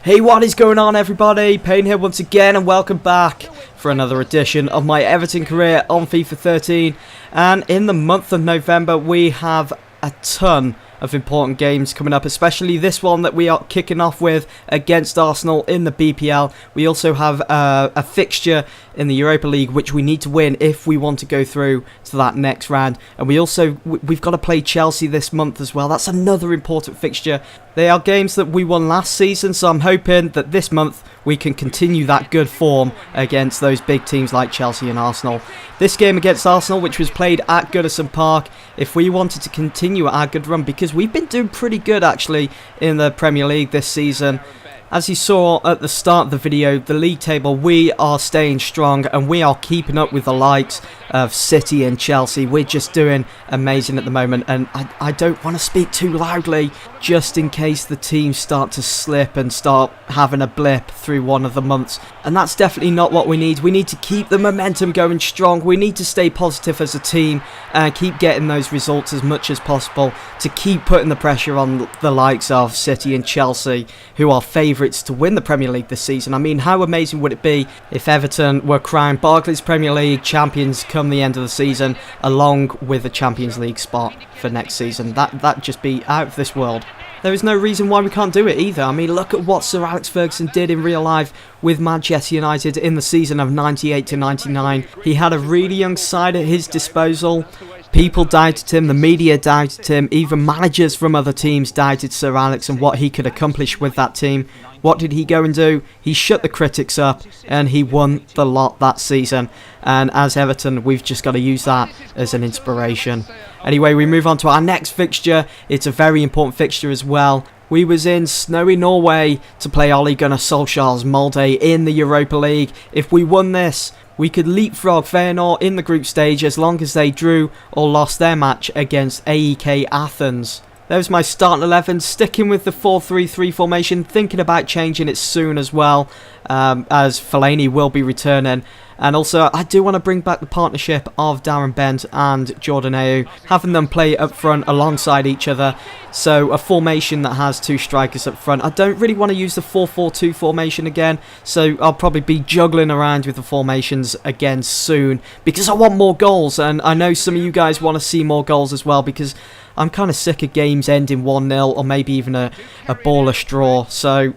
Hey, what is going on, everybody? Payne here once again, and welcome back for another edition of my Everton career on FIFA 13. And in the month of November, we have a ton of important games coming up, especially this one that we are kicking off with against Arsenal in the BPL. We also have a fixture in the Europa League which we need to win if we want to go through to that next round, and we've got to play Chelsea this month as well. That's another important fixture. They are games that we won last season, so I'm hoping that this month we can continue that good form against those big teams like Chelsea and Arsenal. This game against Arsenal, which was played at Goodison Park, if we wanted to continue our good run, because we've been doing pretty good actually in the Premier League this season. As you saw at the start of the video, the league table, we are staying strong and we are keeping up with the likes of City and Chelsea. We're just doing amazing at the moment, and I don't want to speak too loudly just in case the teams start to slip and start having a blip through one of the months, and that's definitely not what we need. We need to keep the momentum going strong. We need to stay positive as a team and keep getting those results as much as possible to keep putting the pressure on the likes of City and Chelsea, who are favourites to win the Premier League this season. I mean, how amazing would it be if Everton were crowned Barclays Premier League champions come the end of the season, along with a Champions League spot for next season? That'd just be out of this world. There is no reason why we can't do it either. I mean, look at what Sir Alex Ferguson did in real life with Manchester United in the season of 98 to 99. He had a really young side at his disposal. People doubted him, the media doubted him, even managers from other teams doubted Sir Alex and what he could accomplish with that team. What did he go and do? He shut the critics up and he won the lot that season. And as Everton, we've just got to use that as an inspiration. Anyway, we move on to our next fixture. It's a very important fixture as well. We was in snowy Norway to play Ole Gunnar Solskjaer's Molde in the Europa League. If we won this, we could leapfrog Feyenoord in the group stage as long as they drew or lost their match against AEK Athens. There's my starting 11, sticking with the 4-3-3 formation, thinking about changing it soon as well, as Fellaini will be returning. And also, I do want to bring back the partnership of Darren Bent and Jordan Ayew, having them play up front alongside each other. So a formation that has two strikers up front. I don't really want to use the 4-4-2 formation again, so I'll probably be juggling around with the formations again soon, because I want more goals, and I know some of you guys want to see more goals as well, because I'm kind of sick of games ending 1-0 or maybe even a ballless draw. So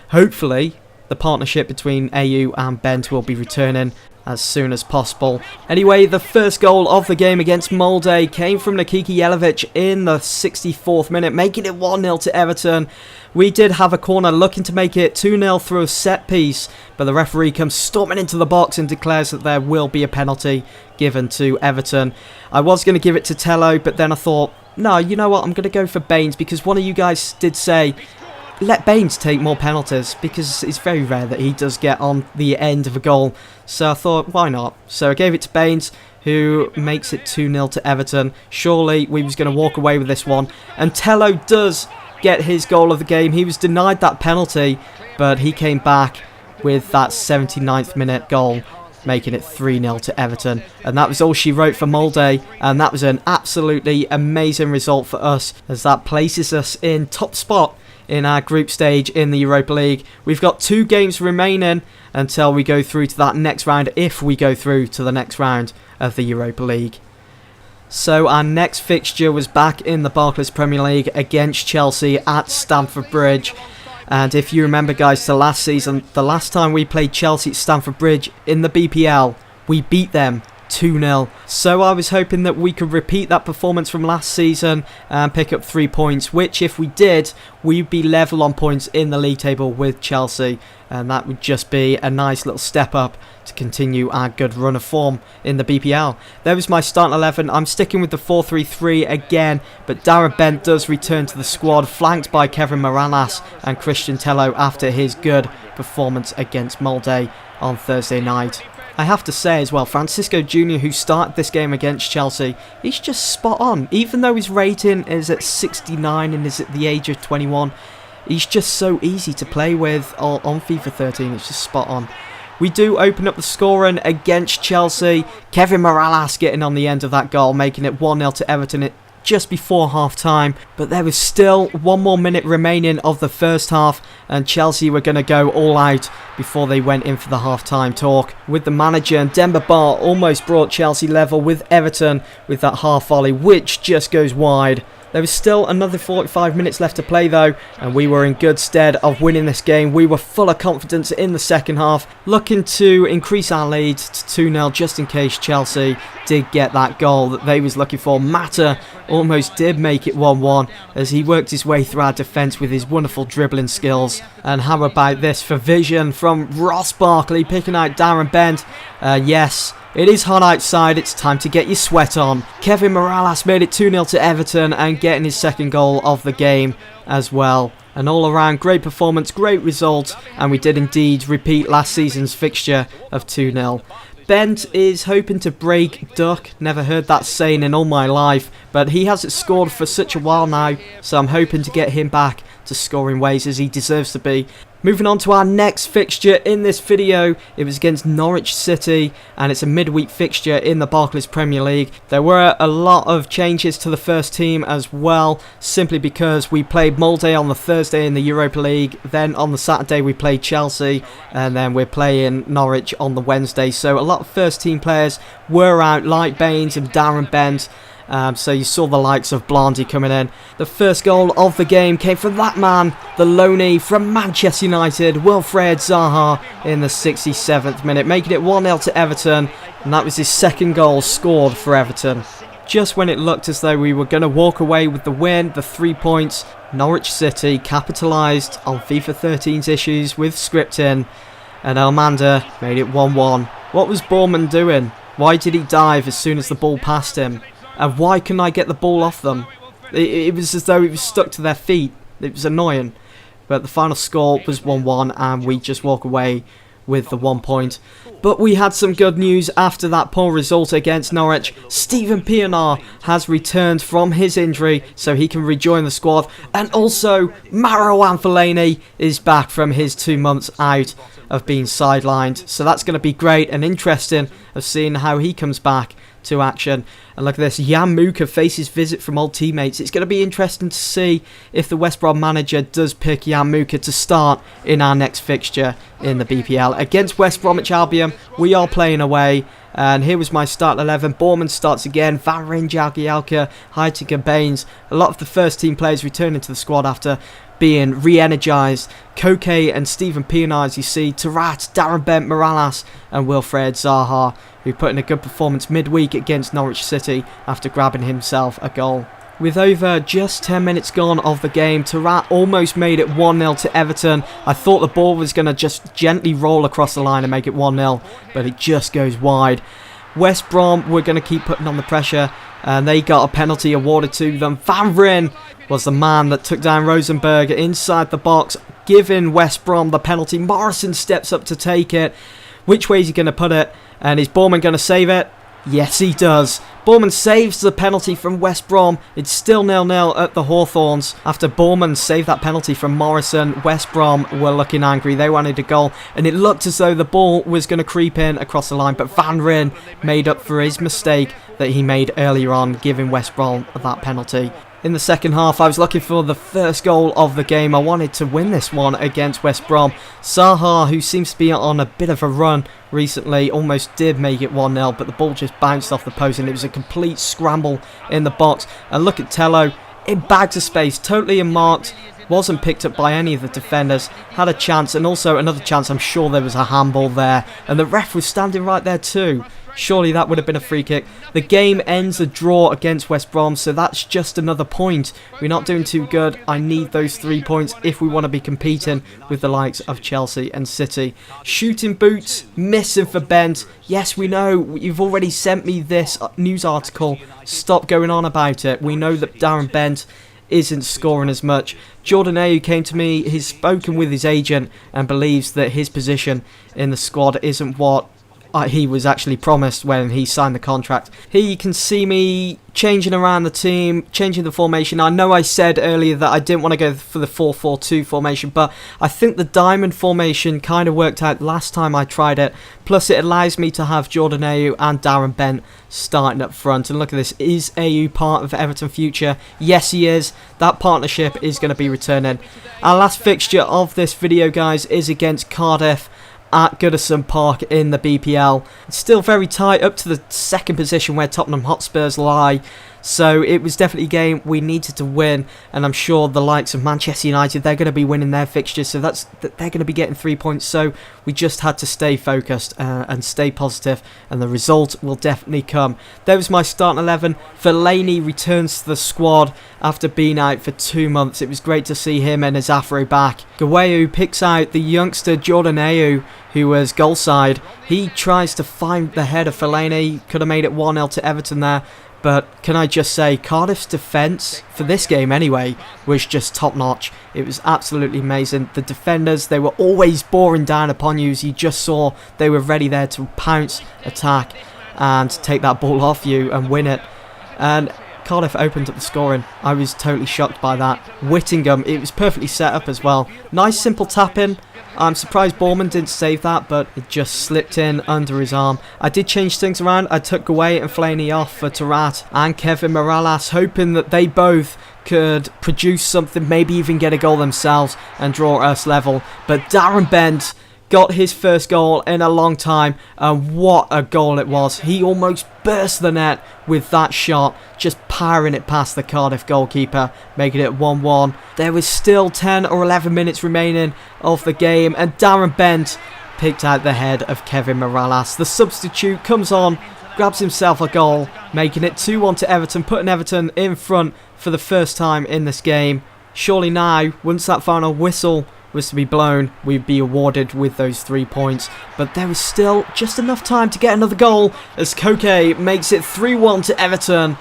hopefully the partnership between Ayew and Bent will be returning as soon as possible. Anyway, the first goal of the game against Molde came from Nikiki Jelavic in the 64th minute, making it 1-0 to Everton. We did have a corner looking to make it 2-0 through a set piece, but the referee comes storming into the box and declares that there will be a penalty given to Everton. I was going to give it to Tello, but then I thought, no, you know what, I'm going to go for Baines, because one of you guys did say, let Baines take more penalties, because it's very rare that he does get on the end of a goal. So I thought, why not? So I gave it to Baines, who makes it 2-0 to Everton. Surely we was going to walk away with this one. And Tello does get his goal of the game. He was denied that penalty, but he came back with that 79th minute goal, making it 3-0 to Everton. And that was all she wrote for Molde, and that was an absolutely amazing result for us, as that places us in top spot in our group stage in the Europa League. We've got 2 games remaining until we go through to that next round, if we go through to the next round of the Europa League. So our next fixture was back in the Barclays Premier League against Chelsea at Stamford Bridge. And if you remember, guys, to last season, the last time we played Chelsea at Stamford Bridge in the BPL, we beat them 2-0. So I was hoping that we could repeat that performance from last season and pick up 3 points, which if we did, we'd be level on points in the league table with Chelsea, and that would just be a nice little step up to continue our good run of form in the BPL. There was my starting 11. I'm sticking with the 4-3-3 again, but Darren Bent does return to the squad, flanked by Kevin Morales and Christian Tello after his good performance against Molde on Thursday night. I have to say as well, Francisco Jr., who started this game against Chelsea, he's just spot on. Even though his rating is at 69 and is at the age of 21, he's just so easy to play with on FIFA 13. It's just spot on. We do open up the scoring against Chelsea. Kevin Morales getting on the end of that goal, making it 1-0 to Everton. just before half-time, but there was still 1 more minute remaining of the first half, and Chelsea were going to go all out before they went in for the half-time talk. With the manager, and Demba Ba almost brought Chelsea level with Everton with that half volley, which just goes wide. There was still another 45 minutes left to play though, and we were in good stead of winning this game. We were full of confidence in the second half, looking to increase our lead to 2-0 just in case Chelsea did get that goal that they was looking for. Mata almost did make it 1-1 as he worked his way through our defence with his wonderful dribbling skills. And how about this for vision from Ross Barkley picking out Darren Bent? Yes, it is hot outside, it's time to get your sweat on. Kevin Morales made it 2-0 to Everton and getting his second goal of the game as well. An all-around great performance, great result, and we did indeed repeat last season's fixture of 2-0. Bent is hoping to break Duck. Never heard that saying in all my life, but he hasn't scored for such a while now, so I'm hoping to get him back to scoring ways as he deserves to be. Moving on to our next fixture in this video, it was against Norwich City, and it's a midweek fixture in the Barclays Premier League. There were a lot of changes to the first team as well, simply because we played Molde on the Thursday in the Europa League, then on the Saturday we played Chelsea, and then we're playing Norwich on the Wednesday. So a lot of first team players were out, like Baines and Darren Bent. So you saw the likes of Blondie coming in. The first goal of the game came from that man, the loanee from Manchester United, Wilfried Zaha, in the 67th minute, making it 1-0 to Everton, and that was his second goal scored for Everton. Just when it looked as though we were going to walk away with the win, the 3 points, Norwich City capitalised on FIFA 13's issues with scripting, and Elmander made it 1-1. What was Brom doing? Why did he dive as soon as the ball passed him? And why couldn't I get the ball off them? It was as though it was stuck to their feet. It was annoying. But the final score was 1-1 and we just walk away with the 1 point. But we had some good news after that poor result against Norwich. Steven Pienaar has returned from his injury so he can rejoin the squad. And also, Marouane Fellaini is back from his 2 months out of being sidelined. So that's going to be great and interesting of seeing how he comes back to action. And look at this, Jan Muka faces visit from old teammates. It's going to be interesting to see if the West Brom manager does pick Jan Muka to start in our next fixture in the BPL. Against West Bromwich Albion, we are playing away. And here was my start 11. Borman starts again. Van Rijn, Jagielka, Heitinga, Baines. A lot of the first team players returning to the squad after being re-energised. Koke and Steven Pienaar, as you see. Tarat, Darren Bent, Morales and Wilfried Zaha, who put in a good performance midweek against Norwich City after grabbing himself a goal. With over just 10 minutes gone of the game, Tarat almost made it 1-0 to Everton. I thought the ball was going to just gently roll across the line and make it 1-0, but it just goes wide. West Brom were going to keep putting on the pressure, and they got a penalty awarded to them. Van Rijn was the man that took down Rosenberg inside the box, giving West Brom the penalty. Morrison steps up to take it. Which way is he going to put it? And is Borman going to save it? Yes, he does. Borman saves the penalty from West Brom. It's still 0-0 at the Hawthorns. After Borman saved that penalty from Morrison, West Brom were looking angry. They wanted a goal, and it looked as though the ball was going to creep in across the line, but Van Rijn made up for his mistake that he made earlier on, giving West Brom that penalty. In the second half, I was looking for the first goal of the game. I wanted to win this one against West Brom. Zaha, who seems to be on a bit of a run recently, almost did make it 1-0, but the ball just bounced off the post and it was a complete scramble in the box. And look at Tello, in bags of space, totally unmarked, wasn't picked up by any of the defenders, had a chance, and also another chance. I'm sure there was a handball there, and the ref was standing right there too. Surely that would have been a free kick. The game ends a draw against West Brom, so that's just another point. We're not doing too good. I need those 3 points if we want to be competing with the likes of Chelsea and City. Shooting boots, missing for Bent. Yes, we know. You've already sent me this news article. Stop going on about it. We know that Darren Bent isn't scoring as much. Jordan Ayew came to me. He's spoken with his agent and believes that his position in the squad isn't what he was actually promised when he signed the contract. Here you can see me changing around the team, changing the formation. I know I said earlier that I didn't want to go for the 4-4-2 formation, but I think the diamond formation kind of worked out last time I tried it. Plus it allows me to have Jordan Ayew and Darren Bent starting up front. And look at this, is Ayew part of Everton future? Yes, he is. That partnership is going to be returning. Our last fixture of this video, guys, is against Cardiff at Goodison Park in the BPL. It's still very tight up to the second position where Tottenham Hotspurs lie. So it was definitely a game we needed to win, and I'm sure the likes of Manchester United, they're going to be winning their fixtures, so they're going to be getting 3 points. So we just had to stay focused and stay positive, and the result will definitely come. There was my starting 11. Fellaini returns to the squad after being out for 2 months. It was great to see him and his afro back. Gueyu picks out the youngster Jordan Ayew, who was goal side. He tries to find the head of Fellaini. Could have made it 1-0 to Everton there. But can I just say, Cardiff's defence, for this game anyway, was just top-notch. It was absolutely amazing. The defenders, they were always boring down upon you. As you just saw, they were ready there to pounce, attack, and take that ball off you and win it. And Cardiff opened up the scoring. I was totally shocked by that. Whittingham, it was perfectly set up as well. Nice simple tap-in. I'm surprised Bowman didn't save that, but it just slipped in under his arm. I did change things around. I took Gueyu and Fellaini off for Tarat and Kevin Morales, hoping that they both could produce something, maybe even get a goal themselves and draw us level. But Darren Bent got his first goal in a long time, and what a goal it was. He almost burst the net with that shot, just powering it past the Cardiff goalkeeper, making it 1-1. There was still 10 or 11 minutes remaining of the game, and Darren Bent picked out the head of Kevin Morales. The substitute comes on, grabs himself a goal, making it 2-1 to Everton, putting Everton in front for the first time in this game. Surely now, once that final whistle was to be blown, we'd be awarded with those 3 points. But there was still just enough time to get another goal as Koke makes it 3-1 to Everton.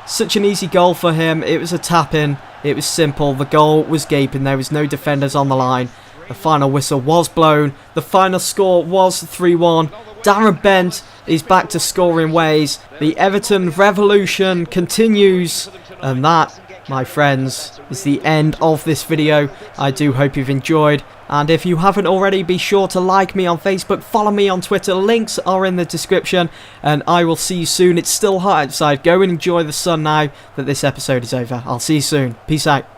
Such an easy goal for him. It was a tap-in. It was simple. The goal was gaping. There was no defenders on the line. The final whistle was blown. The final score was 3-1. Darren Bent is back to scoring ways. The Everton revolution continues. And that, my friends, is the end of this video. I do hope you've enjoyed, and if you haven't already, be sure to like me on Facebook, follow me on Twitter, links are in the description, and I will see you soon. It's still hot outside. Go and enjoy the sun now that this episode is over. I'll see you soon. Peace out.